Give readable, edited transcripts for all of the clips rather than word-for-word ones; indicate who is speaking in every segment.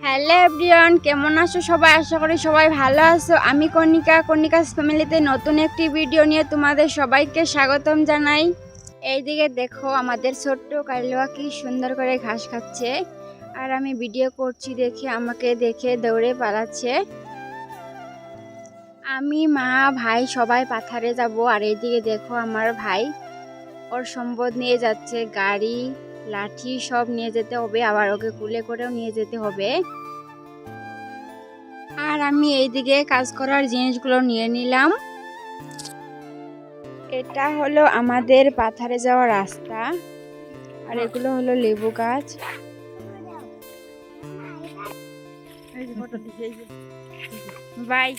Speaker 1: Hello everyone, কেমন আছো সবাই? আশা করি সবাই ভালো আছো। আমি কনিকাস ফ্যামিলিতে নতুন একটি ভিডিও নিয়ে তোমাদের সবাইকে স্বাগতম জানাই। এইদিকে দেখো আমাদের ছোট্ট কাইলুয়া কি সুন্দর করে ঘাস খাচ্ছে, আর আমি ভিডিও করছি দেখে আমাকে দেখে দৌড়ে পালাচ্ছে। আমি, মা, ভাই সবাই পাথারে যাব, আর এইদিকে দেখো আমার ভাই ওর সম্পদ নিয়ে যাচ্ছে, গাড়ি লাঠি সব নিয়ে যেতে হবে, আবার ওকে কুলে করেও নিয়ে যেতে হবে। আর আমি এইদিকে কাজ করার জিনিসগুলো নিয়ে নিলাম। এটা হলো আমাদের পাথারে যাওয়ার রাস্তা, আর এগুলো হলো লেবু গাছ। বাই।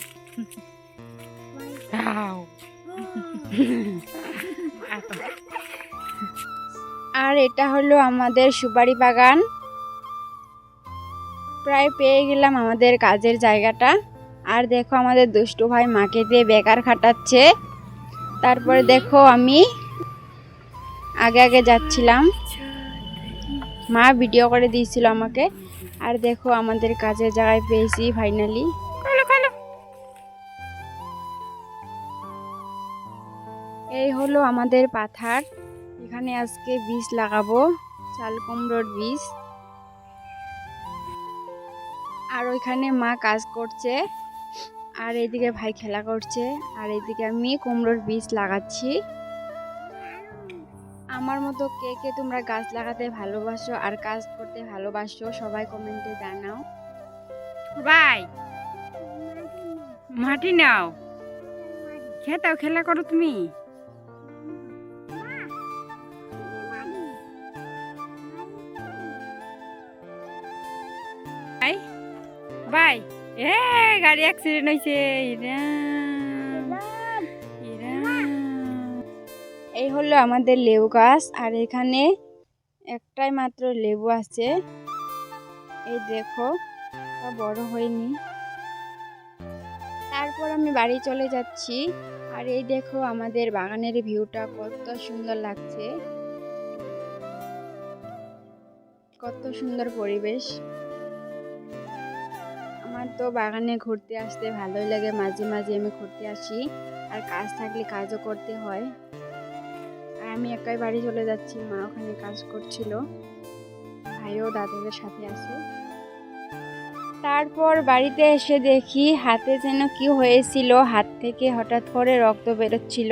Speaker 1: আর এটা হলো আমাদের সুপারি বাগান। প্রায় পেয়ে গেলাম আমাদের কাজের জায়গাটা। আর দেখো আমাদের দুষ্টু ভাই মাকে দিয়ে বেকার খাটাচ্ছে। তারপরে দেখো আমি আগে আগে যাচ্ছিলাম, মা ভিডিও করে দিয়েছিল আমাকে। আর দেখো আমাদের কাজের জায়গায় পেয়েছি ফাইনালি। এই হলো আমাদের পাথার, এখানে আজকে বীজ লাগাবো, চাল কুমড়োর বীজ। আর ওইখানে মা কাজ করছে, আর এইদিকে ভাই খেলা করছে, আর এইদিকে আমি কুমড়োর বীজ লাগাচ্ছি। আমার মতো কে কে তোমরা গাছ লাগাতে ভালোবাসো আর কাজ করতে ভালোবাসো সবাই কমেন্টে জানাও।
Speaker 2: ভাই মাটি নাও, খেতাও, খেলা করো তুমি। ভাই এ গাড়ি অ্যাক্সিডেন্ট হয়েছে।
Speaker 1: এই হলো আমাদের লেবু গাছ, আর এখানে একটাই মাত্র লেবু আছে। এই দেখো বড় হয়নি। তারপর আমি বাড়ি চলে যাচ্ছি, আর এই দেখো আমাদের বাগানের ভিউটা কত সুন্দর লাগছে, কত সুন্দর পরিবেশ। আমার তো বাগানে ঘুরতে আসতে ভালোই লাগে, মাঝে মাঝে আমি ঘুরতে আসি, আর কাজ থাকলে কাজও করতে হয়। আর আমি একাই বাড়ি চলে যাচ্ছি, মা ওখানে কাজ করছিল, ভাইও দাদাদের সাথে আছে। তারপর বাড়িতে এসে দেখি হাতে যেন কি হয়েছিল, হাত থেকে হঠাৎ করে রক্ত বেরোচ্ছিল।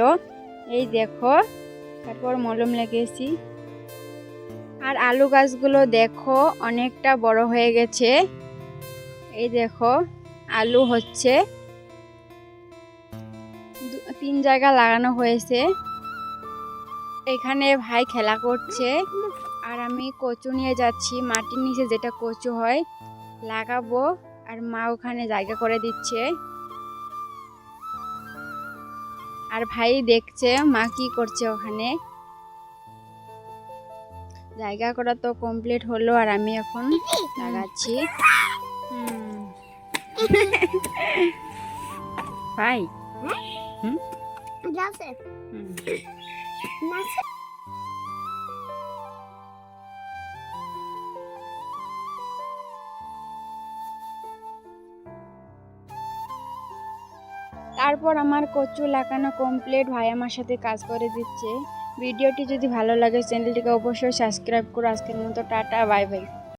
Speaker 1: এই দেখো, তারপর মলম লাগিয়েছি। আর আলু গাছগুলো দেখো অনেকটা বড় হয়ে গেছে। এই দেখো আলু হচ্ছে, 3 জায়গা লাগানো হয়েছে। এখানে ভাই খেলা করছে, আর আমি কচু নিয়ে যাচ্ছি, মাটির নিচে যেটা কচু হয় লাগাবো, আর মা ওখানে জায়গা করে দিচ্ছে। আর ভাই দেখছে মা কি করছে ওখানে। জায়গা করা তো কমপ্লিট হলো, আর আমি এখন লাগাচ্ছি।
Speaker 2: ভাই
Speaker 1: তারপর আমার কচু লাগানো কমপ্লিট, ভাই আমার সাথে কাজ করে দিচ্ছে। ভিডিওটি যদি ভালো লাগে চ্যানেলটিকে অবশ্যই সাবস্ক্রাইব করো। আজকের মতো টাটা, বাই বাই।